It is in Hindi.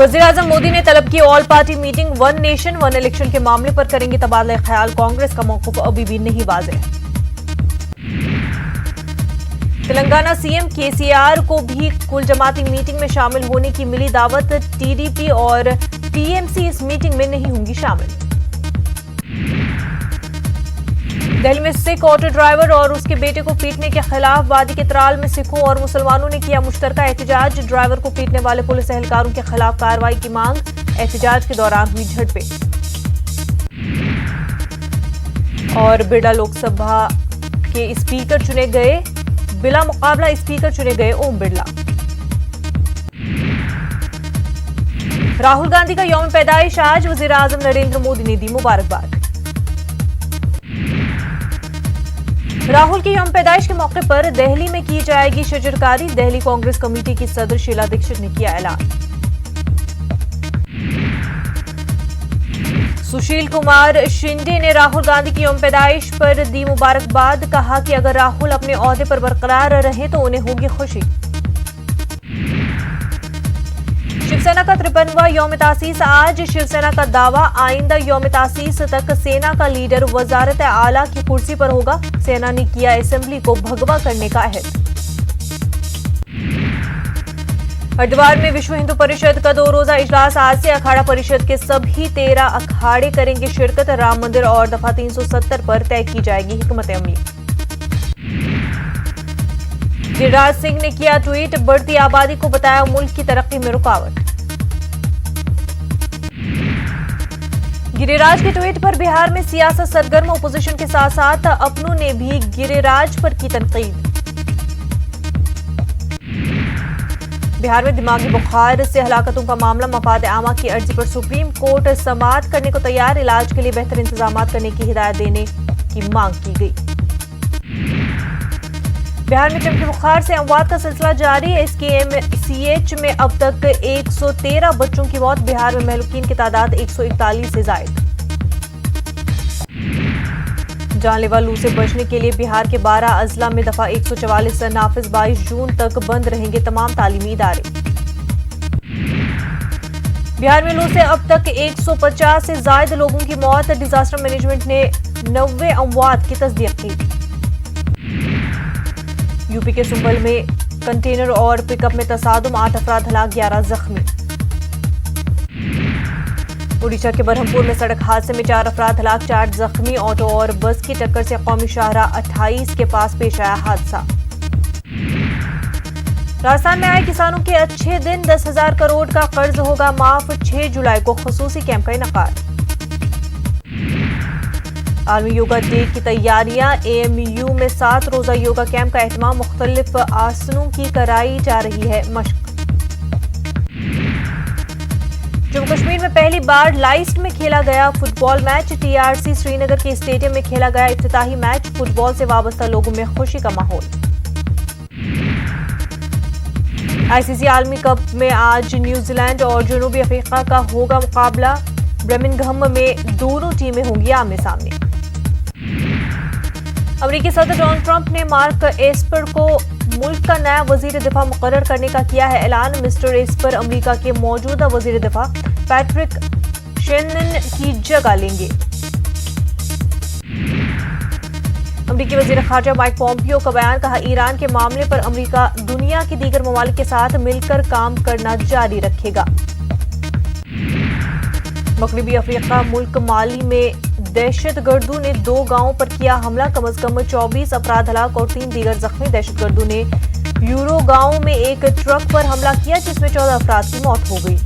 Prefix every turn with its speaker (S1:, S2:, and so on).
S1: वज़ीर-ए-आज़म मोदी ने तलब की all party meeting, one nation one election के मामले पर करेंगे तबादला ख्याल। कांग्रेस का मौक़िफ़ अभी भी नहीं वाज़ेह। तेलंगाना सीएम केसीआर को भी कुल जमाती मीटिंग में शामिल होने की मिली दावत। टीडीपी और टीएमसी इस मीटिंग में नहीं होंगी शामिल। दिल्ली में सिख ऑटो ड्राइवर और उसके बेटे को पीटने के खिलाफ वादी के त्राल में सिखों और मुसलमानों ने किया मुश्तरका एहतजाज। ड्राइवर को पीटने वाले पुलिस एहलकारों के खिलाफ कार्रवाई की मांग। एहतजाज के दौरान हुई झड़पें। और बिरला लोकसभा के स्पीकर चुने गए, बिला मुकाबला स्पीकर चुने गए ओम बिरला। राहुल गांधी का यौम पैदाइश आज, वज़ीर-ए-आज़म नरेंद्र मोदी ने दी मुबारकबाद। राहुल के यौम पैदाइश के मौके पर दिल्ली में की जाएगी शजरकारी। दिल्ली कांग्रेस कमेटी की सदर शीला दीक्षित ने किया ऐलान। सुशील कुमार शिंदे ने राहुल गांधी की यौम पैदाइश पर दी मुबारकबाद। कहा कि अगर राहुल अपने ओहदे पर बरकरार रहे तो उन्हें होगी खुशी। शिवसेना का 53वां यौम तासीस आज। शिवसेना का दावा, आइंदा यौम तासीस तक सेना का लीडर वजारत आला की कुर्सी पर होगा। सेना ने किया असेंबली को भगवा करने का अहद। हरिद्वार में विश्व हिंदू परिषद का 2 रोजा इजलास आज से। अखाड़ा परिषद के सभी 13 अखाड़े करेंगे शिरकत। राम मंदिर और दफा 370 पर तय की जाएगी हिकमत अमली। गिरिराज सिंह ने किया ट्वीट, बढ़ती आबादी को बताया मुल्क की तरक्की में रुकावट। गिरिराज के ट्वीट पर बिहार में सियासत सरगर्म। ओपोजिशन के साथ साथ अपनों ने भी गिरिराज पर की तनकीद। बिहार में दिमागी बुखार से हलाकतों का मामला। मफाद आमा की अर्जी पर सुप्रीम कोर्ट समाअत करने को तैयार। इलाज के लिए बेहतर इंतजाम करने की हिदायत देने की मांग की गई। बिहार में चमकी बुखार से अमवात का सिलसिला जारी। एसकेएमसीएच में अब तक 113 बच्चों की मौत। बिहार में महलूकीन की तादाद 141 से जायद। जानलेवा लू से बचने के लिए बिहार के 12 अजला में दफा 144 नाफिज। 22 जून तक बंद रहेंगे तमाम तालीमी इदारे। बिहार में लू से अब तक 150 से जायद लोगों की मौत। डिजास्टर मैनेजमेंट ने 90 अमवात की तस्दीक की। यूपी के सुंबल में कंटेनर और पिकअप में तसादुम, 8 अफराद हलाक, 11 जख्मी। उड़ीसा के बरहमपुर में सड़क हादसे में 4 अफराद हलाक, 4 जख्मी। ऑटो और बस की टक्कर से कौमी शाहराह 28 के पास पेश आया हादसा। राजस्थान में आए किसानों के अच्छे दिन। 10,000 करोड़ का कर्ज होगा माफ। 6 जुलाई को खुसूसी कैंप का इनेकाद। आलमी योगा डे की तैयारियां। एएमयू में 7 रोजा योगा कैंप का एहतमाम। मुख्तलिफ आसनों की कराई जा रही है मशक। जम्मू कश्मीर में पहली बार लाइस्ट में खेला गया फुटबॉल मैच। टीआरसी श्रीनगर के स्टेडियम में खेला गया इफ्तिताही मैच। फुटबॉल से वाबस्ता लोगों में खुशी का माहौल। आईसीसी आलमी कप में आज न्यूजीलैंड और जनूबी अफ्रीका का होगा मुकाबला। बर्मिंघम में दोनों टीमें होंगी आमने सामने। अमेरिकी सदर डोनाल्ड ट्रंप ने मार्क एस्पर को मुल्क का नया वजीर दिफा मुकर्रर करने का किया है ऐलान। मिस्टर एस्पर अमेरिका के मौजूदा वजीर दिफा पैट्रिक शेनन की जगह लेंगे। अमेरिकी वजीर खारजा माइक पोम्पियो का बयान। कहा, ईरान के मामले पर अमेरिका दुनिया के दीगर ममालिक के साथ मिलकर काम करना जारी रखेगा। मगरबी अफ्रीका मुल्क माली में दहशतगर्दों ने 2 गांवों पर किया हमला। कम से कम 24 अफराद हलाक और 3 दीगर जख्मी। दहशतगर्दों ने यूरो गांव में एक ट्रक पर हमला किया जिसमें 14 अफराद की मौत हो गई।